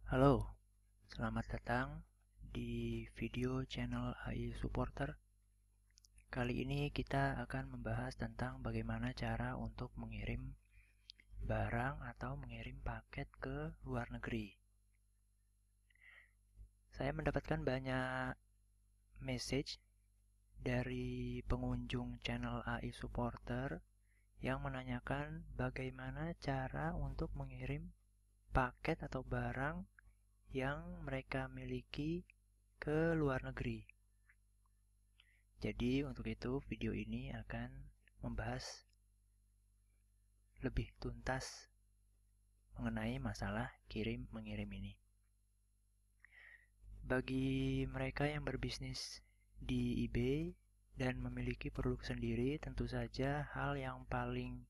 Halo, selamat datang di video channel AI Supporter. Kali ini kita akan membahas tentang bagaimana cara untuk mengirim barang atau mengirim paket ke luar negeri. Saya mendapatkan banyak message dari pengunjung channel AI Supporter yang menanyakan bagaimana cara untuk mengirim paket atau barang yang mereka miliki ke luar negeri. Jadi untuk itu video ini akan membahas lebih tuntas mengenai masalah kirim-mengirim ini. Bagi mereka yang berbisnis di eBay dan memiliki produk sendiri, tentu saja hal yang paling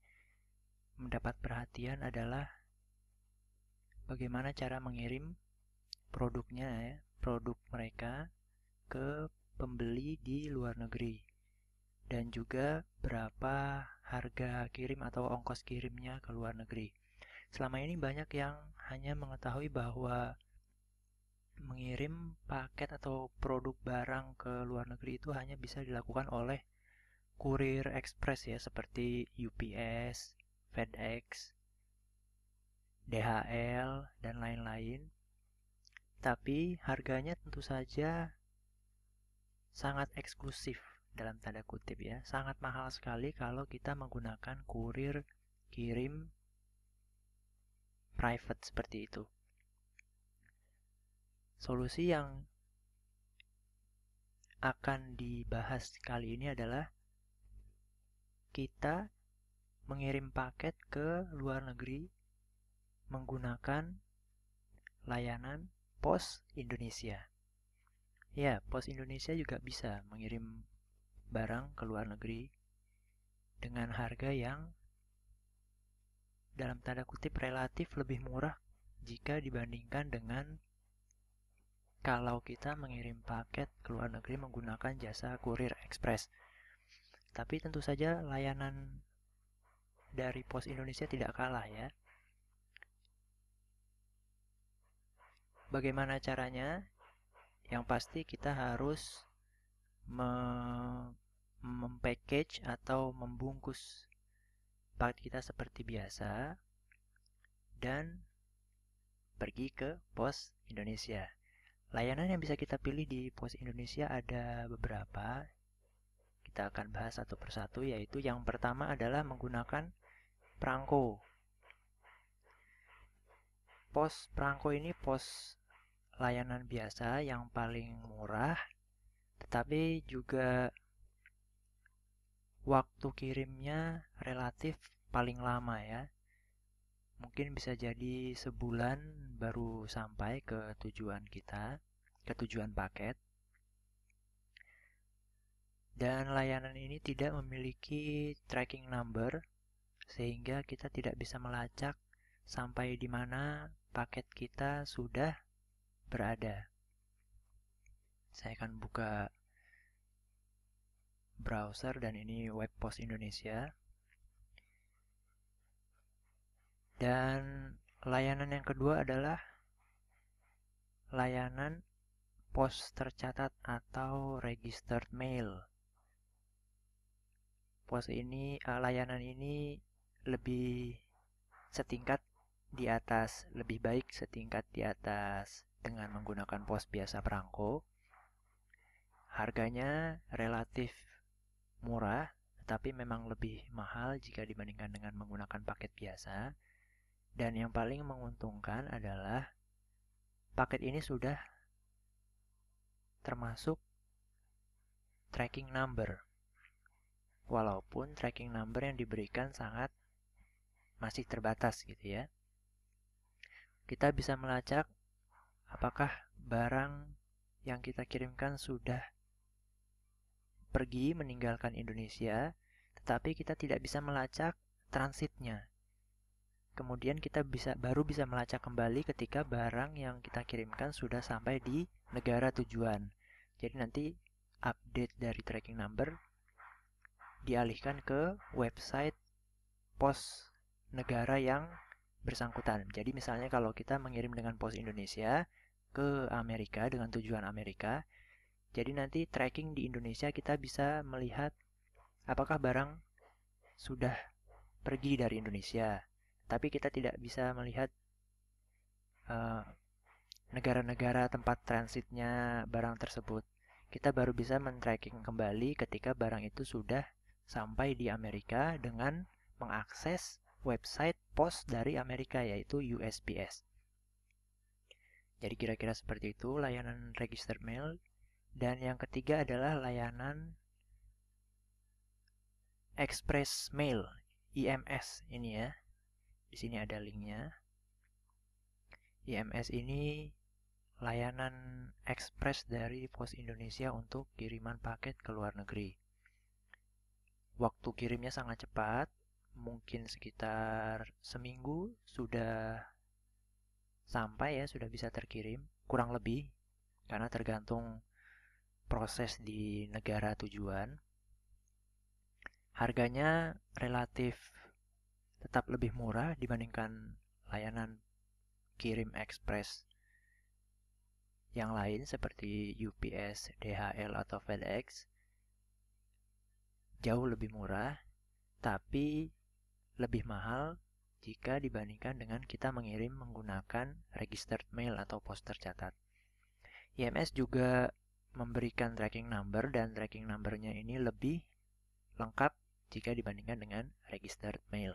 mendapat perhatian adalah bagaimana cara mengirim produknya, produk mereka ke pembeli di luar negeri. Dan juga berapa harga kirim atau ongkos kirimnya ke luar negeri. Selama ini banyak yang hanya mengetahui bahwa mengirim paket atau produk barang ke luar negeri itu hanya bisa dilakukan oleh kurir ekspres ya, seperti UPS, FedEx, DHL, dan lain-lain. Tapi harganya tentu saja sangat eksklusif dalam tanda kutip ya, sangat mahal sekali kalau kita menggunakan kurir kirim private seperti itu. Solusi yang akan dibahas kali ini adalah kita mengirim paket ke luar negeri menggunakan layanan Pos Indonesia. Ya, Pos Indonesia juga bisa mengirim barang ke luar negeri dengan harga yang dalam tanda kutip relatif lebih murah jika dibandingkan dengan kalau kita mengirim paket ke luar negeri menggunakan jasa kurir ekspres. Tapi tentu saja layanan dari Pos Indonesia tidak kalah ya. Bagaimana caranya? Yang pasti kita harus mempackage atau membungkus paket kita seperti biasa dan pergi ke Pos Indonesia. Layanan yang bisa kita pilih di Pos Indonesia ada beberapa. Kita akan bahas satu persatu, yaitu yang pertama adalah menggunakan perangko. Pos perangko ini pos layanan biasa yang paling murah, tetapi juga waktu kirimnya relatif paling lama ya. Mungkin bisa jadi sebulan baru sampai ke tujuan kita, ke tujuan paket. Dan layanan ini tidak memiliki tracking number, sehingga kita tidak bisa melacak sampai di mana paket kita sudah berada. Saya akan buka browser dan ini web Pos Indonesia. Dan layanan yang kedua adalah layanan pos tercatat atau registered mail. Layanan ini lebih setingkat di atas, lebih baik setingkat di atas dengan menggunakan pos biasa perangko. Harganya relatif murah, tetapi memang lebih mahal jika dibandingkan dengan menggunakan paket biasa. Dan yang paling menguntungkan adalah paket ini sudah termasuk tracking number. Walaupun tracking number yang diberikan masih terbatas gitu ya. Kita bisa melacak apakah barang yang kita kirimkan sudah pergi meninggalkan Indonesia, tetapi kita tidak bisa melacak transitnya. Kemudian kita baru bisa melacak kembali ketika barang yang kita kirimkan sudah sampai di negara tujuan. Jadi nanti update dari tracking number dialihkan ke website pos negara yang bersangkutan. Jadi misalnya kalau kita mengirim dengan Pos Indonesia ke Amerika dengan tujuan Amerika, jadi nanti tracking di Indonesia kita bisa melihat apakah barang sudah pergi dari Indonesia. Tapi kita tidak bisa melihat negara-negara tempat transitnya barang tersebut. Kita baru bisa men-tracking kembali ketika barang itu sudah sampai di Amerika dengan mengakses website pos dari Amerika, yaitu USPS. Jadi kira-kira seperti itu layanan registered mail. Dan yang ketiga adalah layanan express mail, IMS ini ya. Di sini ada linknya. IMS ini layanan ekspres dari Pos Indonesia untuk kiriman paket ke luar negeri. Waktu kirimnya sangat cepat, mungkin sekitar seminggu sudah sampai ya, sudah bisa terkirim, kurang lebih, karena tergantung proses di negara tujuan. Harganya relatif tetap lebih murah dibandingkan layanan kirim ekspres yang lain seperti UPS, DHL, atau FedEx. Jauh lebih murah, tapi lebih mahal jika dibandingkan dengan kita mengirim menggunakan registered mail atau pos tercatat. IMS juga memberikan tracking number, dan tracking numbernya ini lebih lengkap jika dibandingkan dengan registered mail.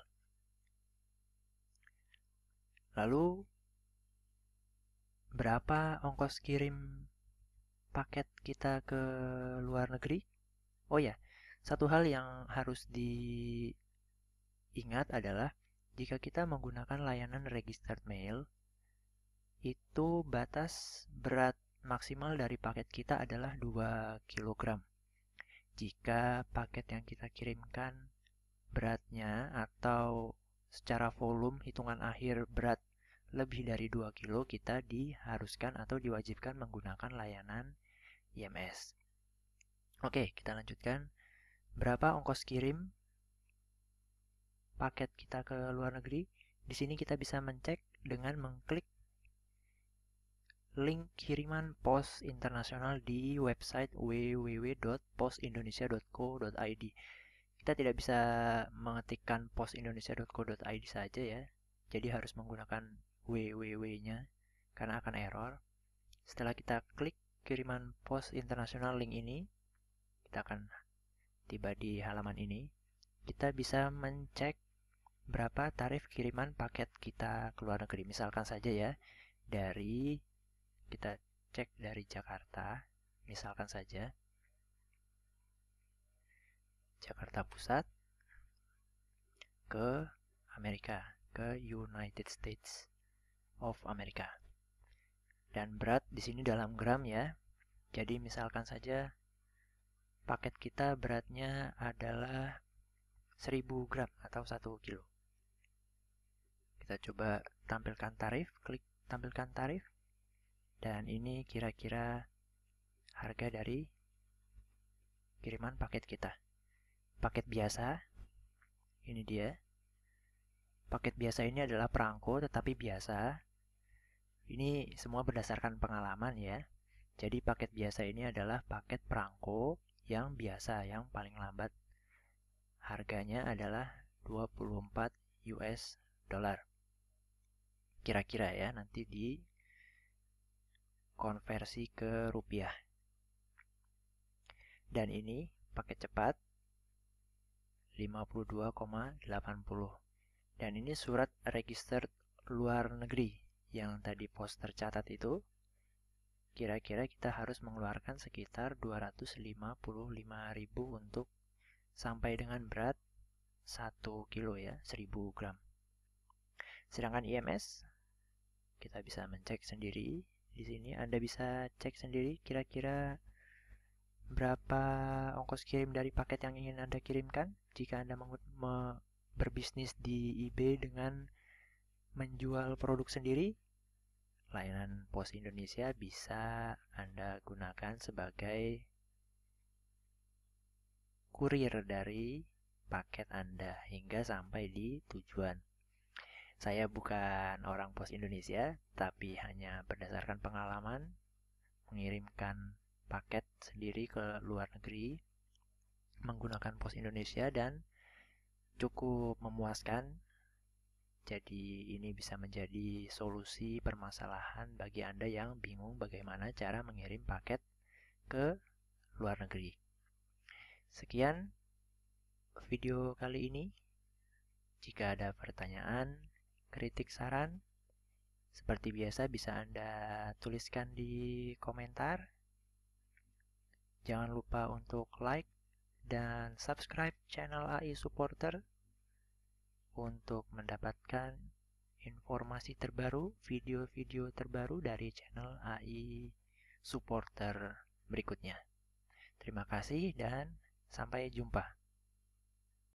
Lalu, berapa ongkos kirim paket kita ke luar negeri? Oh ya, satu hal yang harus diingat adalah jika kita menggunakan layanan registered mail, itu batas berat maksimal dari paket kita adalah 2 kg. Jika paket yang kita kirimkan beratnya atau secara volume hitungan akhir berat lebih dari 2 kg, kita diharuskan atau diwajibkan menggunakan layanan IMS. Oke, kita lanjutkan. Berapa ongkos kirim paket kita ke luar negeri? Di sini kita bisa mencek dengan mengklik link kiriman pos internasional di website www.posindonesia.co.id. Kita tidak bisa mengetikkan posindonesia.co.id saja ya. Jadi harus menggunakan www-nya karena akan error. Setelah kita klik kiriman pos internasional link ini, kita akan tiba di halaman ini. Kita bisa mencek berapa tarif kiriman paket kita ke luar negeri. Misalkan saja ya, kita cek dari Jakarta, misalkan saja Jakarta Pusat ke Amerika, ke United States of America. Dan berat di sini dalam gram ya. Jadi misalkan saja paket kita beratnya adalah 1000 gram atau 1 kilo. Kita coba tampilkan tarif, klik tampilkan tarif. Dan ini kira-kira harga dari kiriman paket kita. Paket biasa, ini dia. Paket biasa ini adalah perangko tetapi biasa. Ini semua berdasarkan pengalaman ya. Jadi paket biasa ini adalah paket perangko yang biasa, yang paling lambat. Harganya adalah 24 US dollar. Kira-kira ya, nanti di konversi ke rupiah. Dan ini paket cepat 52,80. Dan ini surat register luar negeri yang tadi pos tercatat itu. Kira-kira kita harus mengeluarkan sekitar 255.000 untuk sampai dengan berat 1 kilo ya, 1000 gram. Sedangkan IMS kita bisa mencek sendiri. Di sini Anda bisa cek sendiri kira-kira berapa ongkos kirim dari paket yang ingin Anda kirimkan. Jika Anda berbisnis di eBay dengan menjual produk sendiri, layanan Pos Indonesia bisa Anda gunakan sebagai kurir dari paket Anda hingga sampai di tujuan. Saya bukan orang pos Indonesia, tapi hanya berdasarkan pengalaman mengirimkan paket sendiri ke luar negeri menggunakan pos Indonesia dan cukup memuaskan. Jadi ini bisa menjadi solusi permasalahan bagi Anda yang bingung bagaimana cara mengirim paket ke luar negeri. Sekian video kali ini. Jika ada pertanyaan, kritik, saran, seperti biasa bisa Anda tuliskan di komentar. Jangan lupa untuk like dan subscribe channel AI Supporter untuk mendapatkan informasi terbaru, video-video terbaru dari channel AI Supporter berikutnya. Terima kasih dan sampai jumpa.